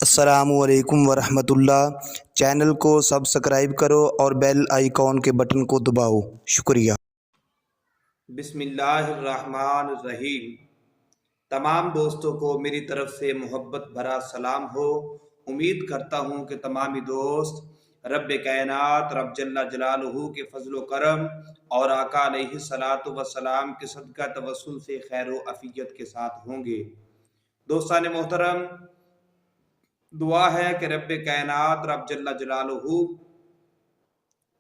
السلام علیکم ورحمۃ اللہ۔ چینل کو سبسکرائب کرو اور بیل آئیکن کے بٹن کو دباؤ۔ شکریہ۔ بسم اللہ الرحمن الرحیم۔ تمام دوستوں کو میری طرف سے محبت بھرا سلام ہو۔ امید کرتا ہوں کہ تمامی دوست رب کائنات رب جل جلالہ کے فضل و کرم اور آقا علیہ الصلاۃ والسلام کے صدقہ توسل سے خیر و عافیت کے ساتھ ہوں گے۔ دوستان محترم، دعا ہے کہ رب کائنات رب جل جلالہ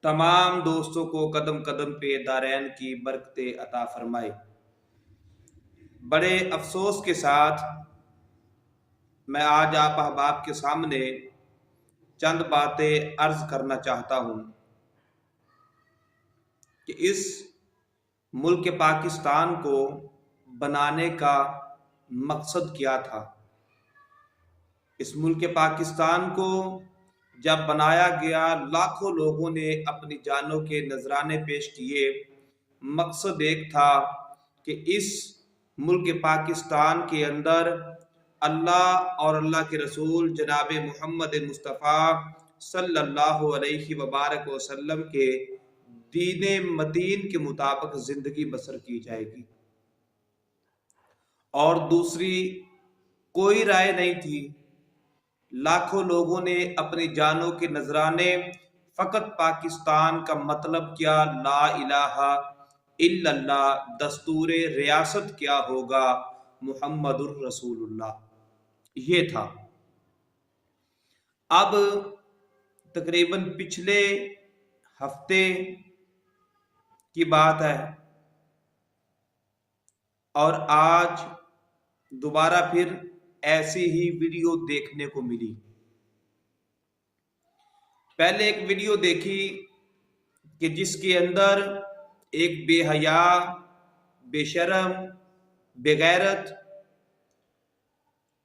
تمام دوستوں کو قدم قدم پہ دارین کی برکتیں عطا فرمائے۔ بڑے افسوس کے ساتھ میں آج آپ احباب کے سامنے چند باتیں عرض کرنا چاہتا ہوں کہ اس ملک پاکستان کو بنانے کا مقصد کیا تھا۔ اس ملک پاکستان کو جب بنایا گیا، لاکھوں لوگوں نے اپنی جانوں کے نذرانے پیش کیے۔ مقصد ایک تھا کہ اس ملک پاکستان کے اندر اللہ اور اللہ کے رسول جناب محمد مصطفیٰ صلی اللہ علیہ وبارک وسلم کے دین متین کے مطابق زندگی بسر کی جائے گی، اور دوسری کوئی رائے نہیں تھی۔ لاکھوں لوگوں نے اپنی جانوں کے نذرانے فقط پاکستان کا مطلب کیا، لا الہ الا اللہ، دستور ریاست کیا ہوگا، محمد الرسول اللہ، یہ تھا۔ اب تقریباً پچھلے ہفتے کی بات ہے اور آج دوبارہ پھر ایسی ہی ویڈیو دیکھنے کو ملی۔ پہلے ایک ویڈیو دیکھی کہ جس کے اندر ایک بے حیا، بے شرم، بے غیرت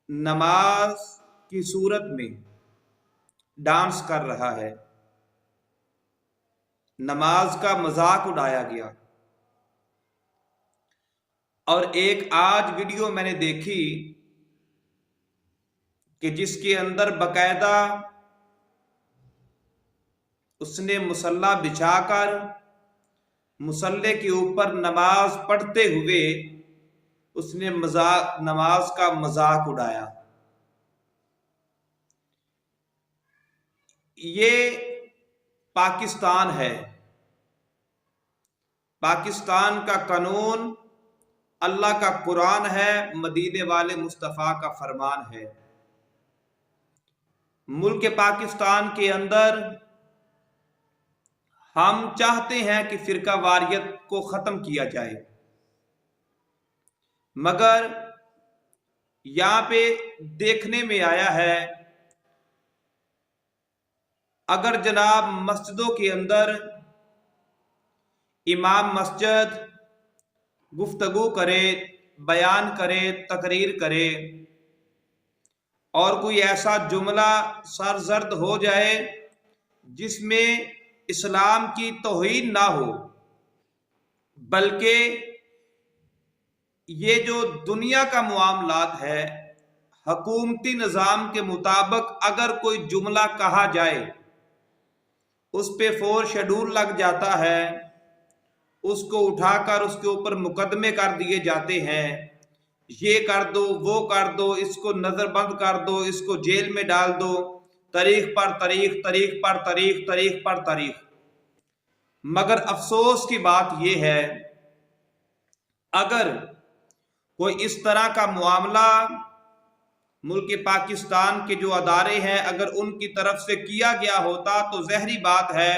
نماز کی صورت میں ڈانس کر رہا ہے، نماز کا مذاق اڑایا گیا۔ اور ایک آج ویڈیو میں نے دیکھی کہ جس کے اندر باقاعدہ اس نے مصلی بچھا کر مصلی کے اوپر نماز پڑھتے ہوئے اس نے نماز کا مذاق اڑایا۔ یہ پاکستان ہے، پاکستان کا قانون اللہ کا قرآن ہے، مدینے والے مصطفیٰ کا فرمان ہے۔ ملک پاکستان کے اندر ہم چاہتے ہیں کہ فرقہ واریت کو ختم کیا جائے، مگر یہاں پہ دیکھنے میں آیا ہے اگر جناب مسجدوں کے اندر امام مسجد گفتگو کرے، بیان کرے، تقریر کرے اور کوئی ایسا جملہ سرزد ہو جائے جس میں اسلام کی توہین نہ ہو، بلکہ یہ جو دنیا کا معاملات ہے، حکومتی نظام کے مطابق اگر کوئی جملہ کہا جائے اس پہ 4 شیڈول لگ جاتا ہے، اس کو اٹھا کر اس کے اوپر مقدمے کر دیے جاتے ہیں، یہ کر دو، وہ کر دو، اس کو نظر بند کر دو، اس کو جیل میں ڈال دو، تاریخ پر تاریخ، تاریخ پر تاریخ، تاریخ پر تاریخ۔ مگر افسوس کی بات یہ ہے اگر کوئی اس طرح کا معاملہ ملک پاکستان کے جو ادارے ہیں اگر ان کی طرف سے کیا گیا ہوتا تو ظاہری بات ہے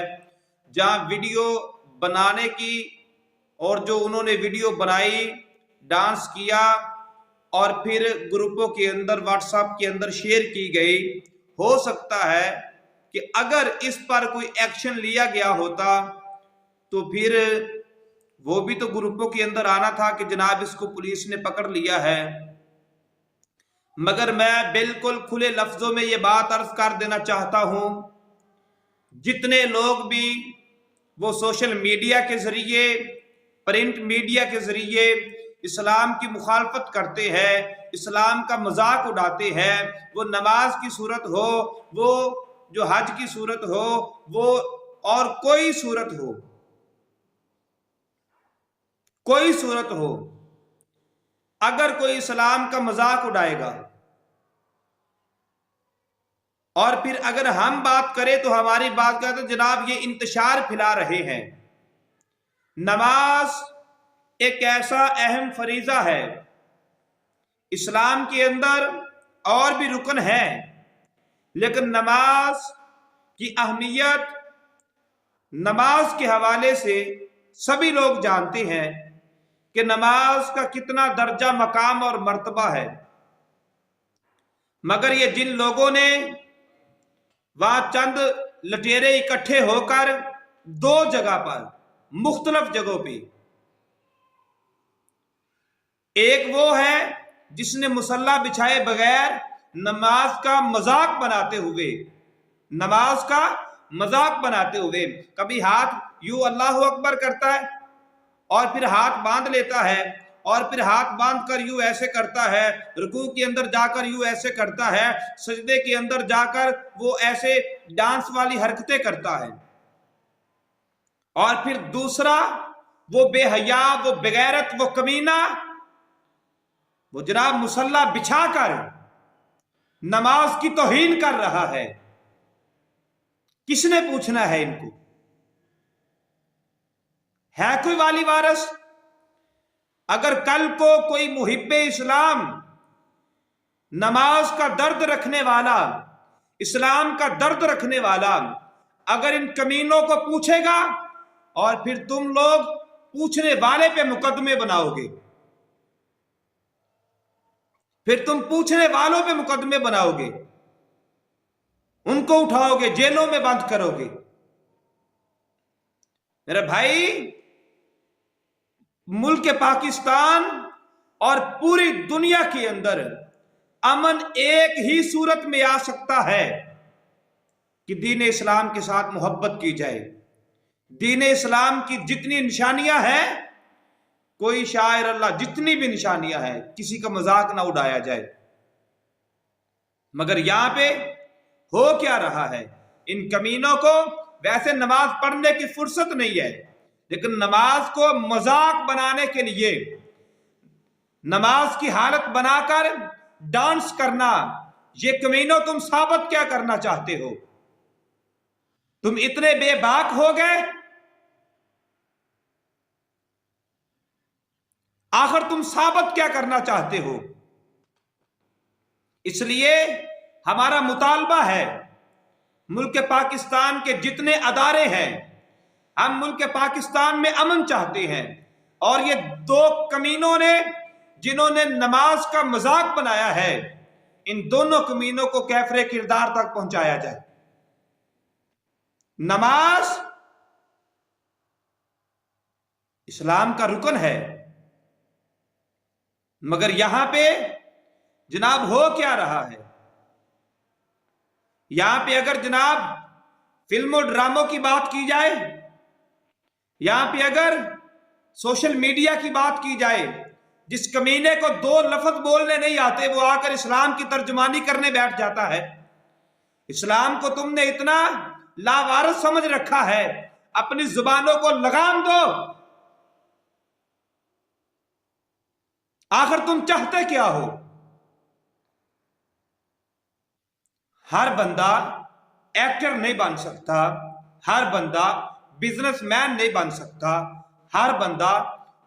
جہاں ویڈیو بنانے کی اور جو انہوں نے ویڈیو بنائی، ڈانس کیا اور پھر گروپوں کے اندر واٹس ایپ کے اندر شیئر کی گئی، ہو سکتا ہے کہ اگر اس پر کوئی ایکشن لیا گیا ہوتا تو پھر وہ بھی تو گروپوں کے اندر آنا تھا کہ جناب اس کو پولیس نے پکڑ لیا ہے۔ مگر میں بالکل کھلے لفظوں میں یہ بات عرض کر دینا چاہتا ہوں، جتنے لوگ بھی وہ سوشل میڈیا کے ذریعے، پرنٹ میڈیا کے ذریعے اسلام کی مخالفت کرتے ہیں، اسلام کا مذاق اڑاتے ہیں، وہ نماز کی صورت ہو، وہ جو حج کی صورت ہو، وہ اور کوئی صورت ہو، کوئی صورت ہو، اگر کوئی اسلام کا مذاق اڑائے گا اور پھر اگر ہم بات کریں تو ہماری بات کریں تو جناب یہ انتشار پھیلا رہے ہیں۔ نماز ایک ایسا اہم فریضہ ہے، اسلام کے اندر اور بھی رکن ہے، لیکن نماز کی اہمیت نماز کے حوالے سے سبھی لوگ جانتے ہیں کہ نماز کا کتنا درجہ مقام اور مرتبہ ہے، مگر یہ جن لوگوں نے وہاں چند لٹیرے اکٹھے ہو کر دو جگہ پر مختلف جگہوں پہ، ایک وہ ہے جس نے مصلی بچھائے بغیر نماز کا مذاق بناتے ہوئے، نماز کا مذاق بناتے ہوئے کبھی ہاتھ یوں اللہ اکبر کرتا ہے اور پھر ہاتھ باندھ لیتا ہے اور پھر ہاتھ باندھ کر یوں ایسے کرتا ہے، رکوع کے اندر جا کر یوں ایسے کرتا ہے، سجدے کے اندر جا کر وہ ایسے ڈانس والی حرکتیں کرتا ہے، اور پھر دوسرا وہ بے حیا، وہ بغیرت، وہ کمینہ، وہ جناب مصلی بچھا کر نماز کی توہین کر رہا ہے۔ کس نے پوچھنا ہے ان کو؟ ہے کوئی والی وارث؟ اگر کل کو کوئی محب اسلام، نماز کا درد رکھنے والا، اسلام کا درد رکھنے والا اگر ان کمینوں کو پوچھے گا اور پھر تم لوگ پوچھنے والے پہ مقدمے بناؤ گے، پھر تم پوچھنے والوں پہ مقدمے بناؤ گے، ان کو اٹھاؤ گے، جیلوں میں بند کرو گے۔ میرے بھائی، ملک پاکستان اور پوری دنیا کے اندر امن ایک ہی صورت میں آ سکتا ہے کہ دین اسلام کے ساتھ محبت کی جائے۔ دین اسلام کی جتنی نشانیاں ہیں، کوئی شاعر اللہ جتنی بھی نشانیاں ہیں، کسی کا مذاق نہ اڑایا جائے، مگر یہاں پہ ہو کیا رہا ہے؟ ان کمینوں کو ویسے نماز پڑھنے کی فرصت نہیں ہے، لیکن نماز کو مذاق بنانے کے لیے، نماز کی حالت بنا کر ڈانس کرنا، یہ کمینوں تم ثابت کیا کرنا چاہتے ہو؟ تم اتنے بے باک ہو گئے؟ آخر تم ثابت کیا کرنا چاہتے ہو؟ اس لیے ہمارا مطالبہ ہے، ملک پاکستان کے جتنے ادارے ہیں، ہم ملک پاکستان میں امن چاہتے ہیں، اور یہ دو کمینوں نے جنہوں نے نماز کا مذاق بنایا ہے، ان دونوں کمینوں کو کیفر کردار تک پہنچایا جائے۔ نماز اسلام کا رکن ہے، مگر یہاں پہ جناب ہو کیا رہا ہے؟ یہاں پہ اگر جناب فلم و ڈراموں کی بات کی جائے، یہاں پہ اگر سوشل میڈیا کی بات کی جائے، جس کمینے کو دو لفظ بولنے نہیں آتے وہ آ کر اسلام کی ترجمانی کرنے بیٹھ جاتا ہے۔ اسلام کو تم نے اتنا لاوارث سمجھ رکھا ہے، اپنی زبانوں کو لگام دو۔ آخر تم چاہتے کیا ہو؟ ہر بندہ ایکٹر نہیں بن سکتا، ہر بندہ بزنس مین نہیں بن سکتا، ہر بندہ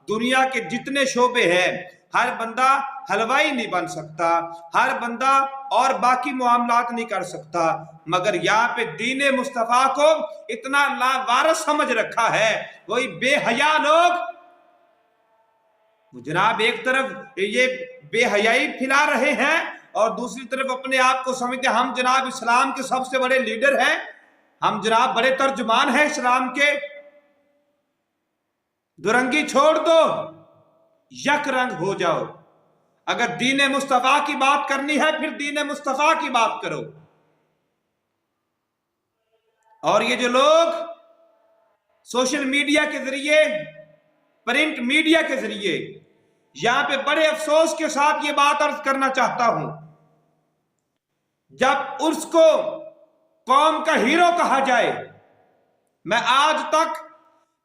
دنیا کے جتنے شعبے ہیں، ہر بندہ حلوائی نہیں بن سکتا، ہر بندہ اور باقی معاملات نہیں کر سکتا، مگر یہاں پہ دین مصطفیٰ کو اتنا لاوارث سمجھ رکھا ہے وہی بے حیا لوگ۔ جناب ایک طرف یہ بے حیائی پھیلا رہے ہیں اور دوسری طرف اپنے آپ کو سمجھتے ہم جناب اسلام کے سب سے بڑے لیڈر ہیں، ہم جناب بڑے ترجمان ہیں اسلام کے۔ دورنگی چھوڑ دو، یک رنگ ہو جاؤ۔ اگر دین مصطفیٰ کی بات کرنی ہے پھر دین مصطفیٰ کی بات کرو۔ اور یہ جو لوگ سوشل میڈیا کے ذریعے، پرنٹ میڈیا کے ذریعے یہاں پہ بڑے افسوس کے ساتھ یہ بات عرض کرنا چاہتا ہوں، جب اس کو قوم کا ہیرو کہا جائے، میں آج تک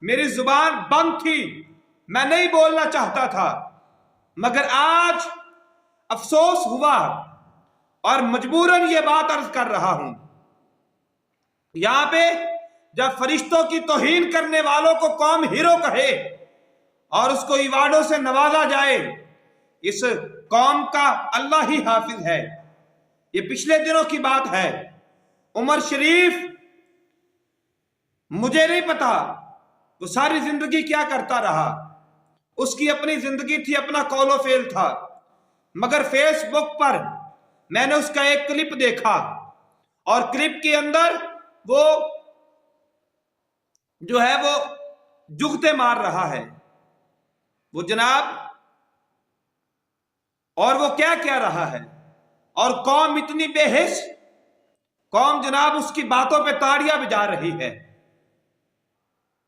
میری زبان بند تھی، میں نہیں بولنا چاہتا تھا، مگر آج افسوس ہوا اور مجبوراً یہ بات عرض کر رہا ہوں۔ یہاں پہ جب فرشتوں کی توہین کرنے والوں کو قوم ہیرو کہے اور اس کو ایوارڈوں سے نوازا جائے، اس قوم کا اللہ ہی حافظ ہے۔ یہ پچھلے دنوں کی بات ہے، عمر شریف، مجھے نہیں پتا وہ ساری زندگی کیا کرتا رہا، اس کی اپنی زندگی تھی، اپنا قول و فعل تھا، مگر فیس بک پر میں نے اس کا ایک کلپ دیکھا اور کلپ کے اندر وہ جو ہے وہ جگتے مار رہا ہے وہ جناب، اور وہ کیا کہہ رہا ہے، اور قوم اتنی بے حس، قوم جناب اس کی باتوں پہ تاڑیاں بجا رہی ہے۔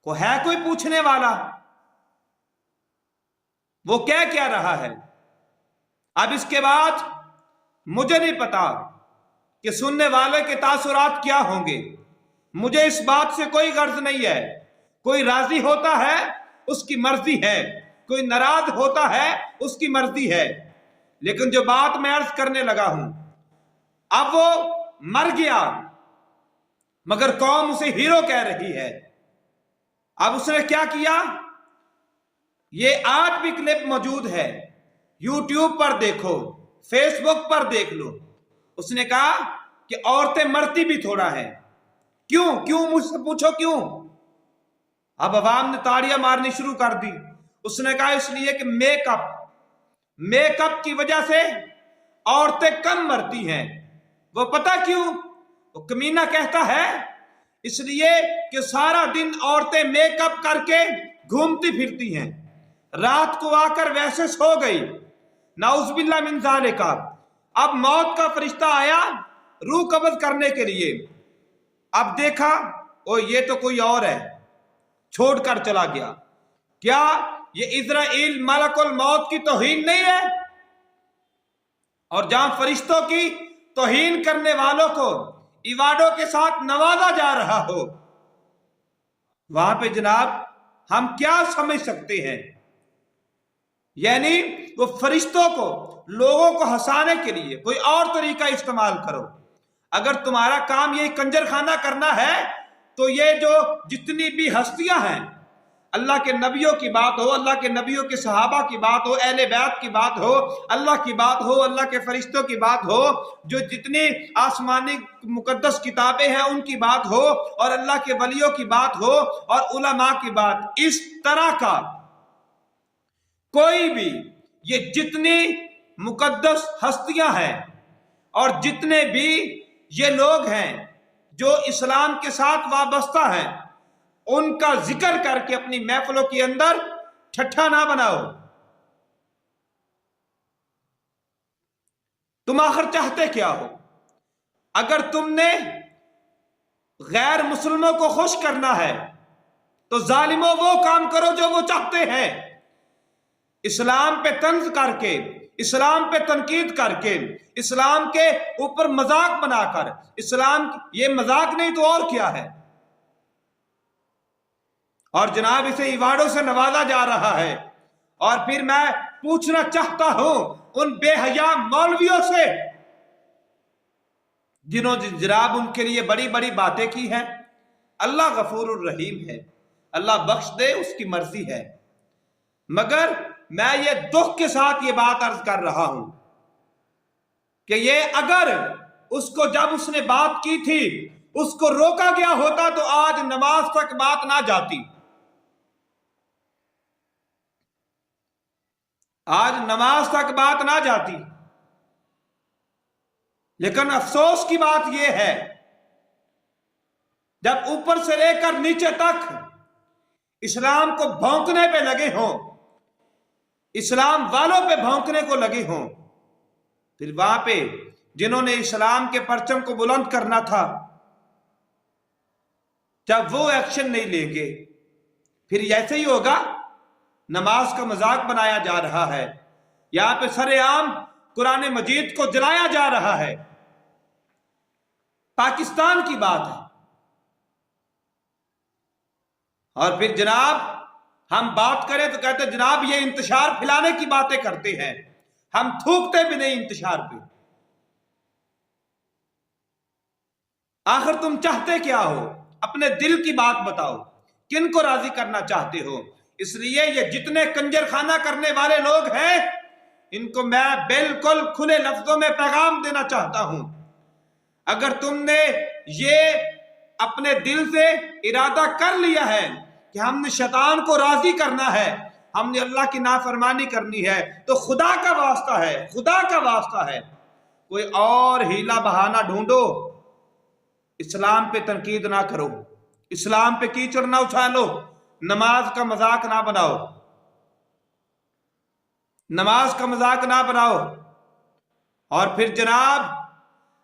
ہے کوئی پوچھنے والا وہ کیا کہہ رہا ہے؟ اب اس کے بعد مجھے نہیں پتا کہ سننے والے کے تاثرات کیا ہوں گے، مجھے اس بات سے کوئی غرض نہیں ہے۔ کوئی راضی ہوتا ہے اس کی مرضی ہے، کوئی ناراض ہوتا ہے اس کی مرضی ہے، لیکن جو بات میں عرض کرنے لگا ہوں، اب وہ مر گیا مگر قوم اسے ہیرو کہہ رہی ہے۔ اب اس نے کیا کیا؟ یہ آج بھی کلپ موجود ہے، یوٹیوب پر دیکھو، فیس بک پر دیکھ لو۔ اس نے کہا کہ عورتیں مرتی بھی تھوڑا ہے۔ کیوں مجھ سے پوچھو کیوں؟ اب عوام نے تاڑیاں مارنی شروع کر دی۔ اس نے کہا اس لیے کہ میک اپ کی وجہ سے عورتیں کم مرتی ہیں۔ وہ پتہ کیوں؟ وہ کمینہ کہتا ہے اس لیے کہ سارا دن عورتیں میک اپ کر کے گھومتی پھرتی ہیں، رات کو آ کر ویسے سو گئی، نعوذ باللہ من ذالک۔ اب موت کا فرشتہ آیا روح قبض کرنے کے لیے، اب دیکھا یہ تو کوئی اور ہے، چھوڑ کر چلا گیا۔ کیا یہ اسرائیل ملک الموت کی توہین نہیں ہے؟ اور جہاں فرشتوں کی توہین کرنے والوں کو ایوارڈوں کے ساتھ نوازا جا رہا ہو، وہاں پہ جناب ہم کیا سمجھ سکتے ہیں؟ یعنی وہ فرشتوں کو، لوگوں کو ہنسانے کے لیے کوئی اور طریقہ استعمال کرو۔ اگر تمہارا کام یہ کنجر خانہ کرنا ہے تو یہ جو جتنی بھی ہستیاں ہیں، اللہ کے نبیوں کی بات ہو، اللہ کے نبیوں کے صحابہ کی بات ہو، اہل بیت کی بات ہو، اللہ کی بات ہو، اللہ کے فرشتوں کی بات ہو، جو جتنی آسمانی مقدس کتابیں ہیں ان کی بات ہو، اور اللہ کے ولیوں کی بات ہو، اور علماء کی بات، اس طرح کا کوئی بھی، یہ جتنی مقدس ہستیاں ہیں اور جتنے بھی یہ لوگ ہیں جو اسلام کے ساتھ وابستہ ہیں، ان کا ذکر کر کے اپنی محفلوں کے اندر ٹھٹھا نہ بناؤ۔ تم آخر چاہتے کیا ہو؟ اگر تم نے غیر مسلموں کو خوش کرنا ہے تو ظالموں وہ کام کرو جو وہ چاہتے ہیں، اسلام پہ طنز کر کے، اسلام پہ تنقید کر کے، اسلام کے اوپر مذاق بنا کر، اسلام یہ مذاق نہیں تو اور کیا ہے؟ اور جناب اسے ایوارڈوں سے نوازا جا رہا ہے۔ اور پھر میں پوچھنا چاہتا ہوں ان بے حیا مولویوں سے جنہوں نے جناب ان کے لیے بڑی بڑی باتیں کی ہیں۔ اللہ غفور الرحیم ہے، اللہ بخش دے، اس کی مرضی ہے، مگر میں یہ دکھ کے ساتھ یہ بات عرض کر رہا ہوں کہ یہ اگر اس کو جب اس نے بات کی تھی اس کو روکا گیا ہوتا تو آج نماز تک بات نہ جاتی، آج نماز تک بات نہ جاتی۔ لیکن افسوس کی بات یہ ہے جب اوپر سے لے کر نیچے تک اسلام کو بھونکنے پہ لگے ہوں، اسلام والوں پہ بھونکنے کو لگے ہوں، پھر وہاں پہ جنہوں نے اسلام کے پرچم کو بلند کرنا تھا جب وہ ایکشن نہیں لیں گے، پھر ایسے ہی ہوگا نماز کا مذاق بنایا جا رہا ہے، یہاں پہ سر عام قرآن مجید کو جلایا جا رہا ہے۔ پاکستان کی بات ہے، اور پھر جناب ہم بات کریں تو کہتے ہیں جناب یہ انتشار پھیلانے کی باتیں کرتے ہیں، ہم تھوکتے بھی نہیں انتشار پہ۔ آخر تم چاہتے کیا ہو؟ اپنے دل کی بات بتاؤ، کن کو راضی کرنا چاہتے ہو؟ اس لیے یہ جتنے کنجر خانہ کرنے والے لوگ ہیں ان کو میں بالکل کھلے لفظوں میں پیغام دینا چاہتا ہوں، اگر تم نے یہ اپنے دل سے ارادہ کر لیا ہے کہ ہم نے شیطان کو راضی کرنا ہے، ہم نے اللہ کی نافرمانی کرنی ہے، تو خدا کا واسطہ ہے، خدا کا واسطہ ہے کوئی اور ہیلا بہانہ ڈھونڈو، اسلام پہ تنقید نہ کرو، اسلام پہ کیچڑ نہ اچھالو، نماز کا مذاق نہ بناؤ، نماز کا مذاق نہ بناؤ۔ اور پھر جناب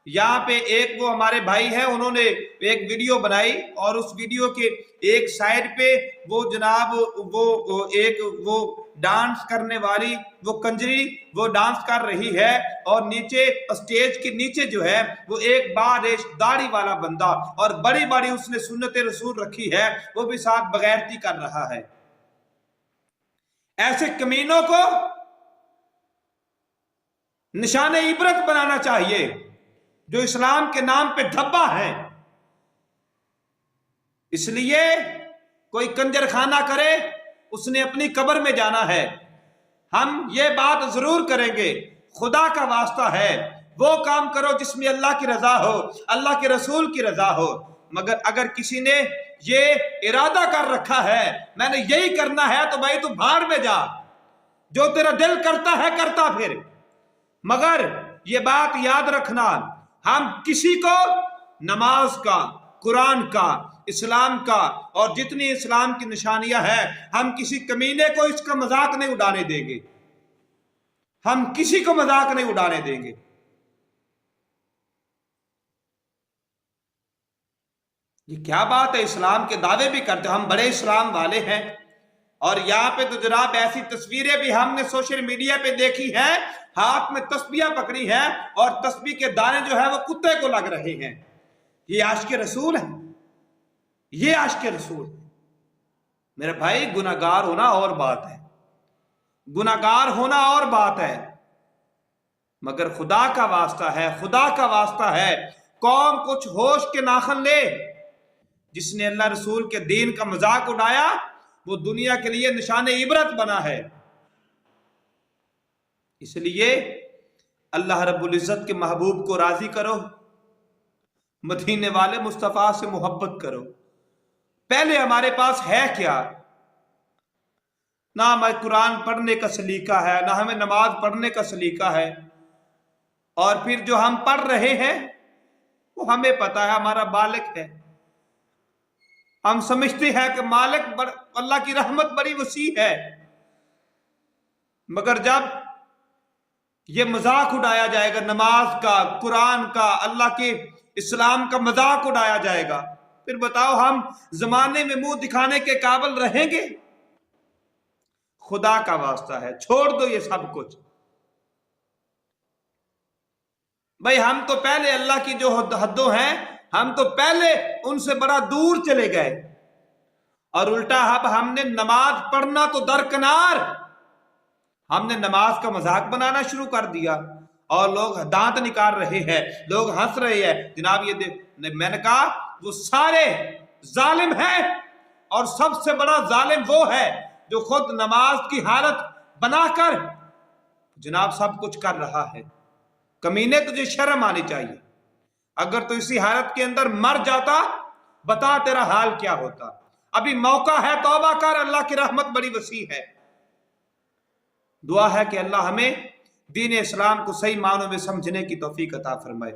یہاں پہ ایک وہ ہمارے بھائی ہیں، انہوں نے ایک ویڈیو بنائی اور اس ویڈیو کے ایک سائڈ پہ وہ جناب وہ ڈانس کرنے والی وہ کنجری وہ ڈانس کر رہی ہے، اور نیچے اسٹیج کے نیچے جو ہے وہ ایک باریش داڑھی والا بندہ اور بڑی بڑی اس نے سنت رسول رکھی ہے، وہ بھی ساتھ بغیرتی کر رہا ہے۔ ایسے کمینوں کو نشان عبرت بنانا چاہیے جو اسلام کے نام پہ دھبا ہے۔ اس لیے کوئی کنجر خانہ کرے اس نے اپنی قبر میں جانا ہے۔ ہم یہ بات ضرور کریں گے، خدا کا واسطہ ہے وہ کام کرو جس میں اللہ کی رضا ہو، اللہ کے رسول کی رضا ہو، مگر اگر کسی نے یہ ارادہ کر رکھا ہے میں نے یہی کرنا ہے تو بھائی تو بھاڑ میں جا، جو تیرا دل کرتا ہے کرتا پھر۔ مگر یہ بات یاد رکھنا، ہم کسی کو نماز کا، قرآن کا، اسلام کا اور جتنی اسلام کی نشانیاں ہیں ہم کسی کمینے کو اس کا مذاق نہیں اڑانے دیں گے، ہم کسی کو مذاق نہیں اڑانے دیں گے۔ یہ کیا بات ہے؟ اسلام کے دعوے بھی کرتے، ہم بڑے اسلام والے ہیں، اور یہاں پہ تو جناب ایسی تصویریں بھی ہم نے سوشل میڈیا پہ دیکھی ہیں، ہاتھ میں تسبیح پکڑی ہیں اور تسبیح کے دانے جو ہے وہ کتے کو لگ رہے ہیں۔ یہ عاشق رسول ہے، یہ عاشق رسول ہے۔ میرے بھائی گناہگار ہونا اور بات ہے، گناہگار ہونا اور بات ہے، مگر خدا کا واسطہ ہے، خدا کا واسطہ ہے قوم کچھ ہوش کے ناخن لے۔ جس نے اللہ رسول کے دین کا مذاق اڑایا وہ دنیا کے لیے نشان عبرت بنا ہے۔ اس لیے اللہ رب العزت کے محبوب کو راضی کرو، مدینے والے مصطفیٰ سے محبت کرو۔ پہلے ہمارے پاس ہے کیا؟ نہ ہمیں قرآن پڑھنے کا سلیقہ ہے، نہ ہمیں نماز پڑھنے کا سلیقہ ہے، اور پھر جو ہم پڑھ رہے ہیں وہ ہمیں پتا ہے ہمارا مالک ہے، ہم سمجھتے ہیں کہ مالک اللہ کی رحمت بڑی وسیع ہے، مگر جب یہ مذاق اڑایا جائے گا نماز کا، قرآن کا، اللہ کے اسلام کا مذاق اڑایا جائے گا، پھر بتاؤ ہم زمانے میں منہ دکھانے کے قابل رہیں گے؟ خدا کا واسطہ ہے چھوڑ دو یہ سب کچھ۔ بھائی ہم تو پہلے اللہ کی جو حدوں ہیں ہم تو پہلے ان سے بڑا دور چلے گئے، اور الٹا اب ہم نے نماز پڑھنا تو درکنار، ہم نے نماز کا مذاق بنانا شروع کر دیا، اور لوگ دانت نکال رہے ہیں، لوگ ہنس رہے ہیں۔ جناب یہ میں نے کہا وہ سارے ظالم ہیں، اور سب سے بڑا ظالم وہ ہے جو خود نماز کی حالت بنا کر جناب سب کچھ کر رہا ہے۔ کمینے تجھے شرم آنی چاہیے، اگر تو اسی حالت کے اندر مر جاتا بتا تیرا حال کیا ہوتا۔ ابھی موقع ہے، توبہ کر، اللہ کی رحمت بڑی وسیع ہے۔ دعا ہے کہ اللہ ہمیں دین اسلام کو صحیح معنوں میں سمجھنے کی توفیق عطا فرمائے۔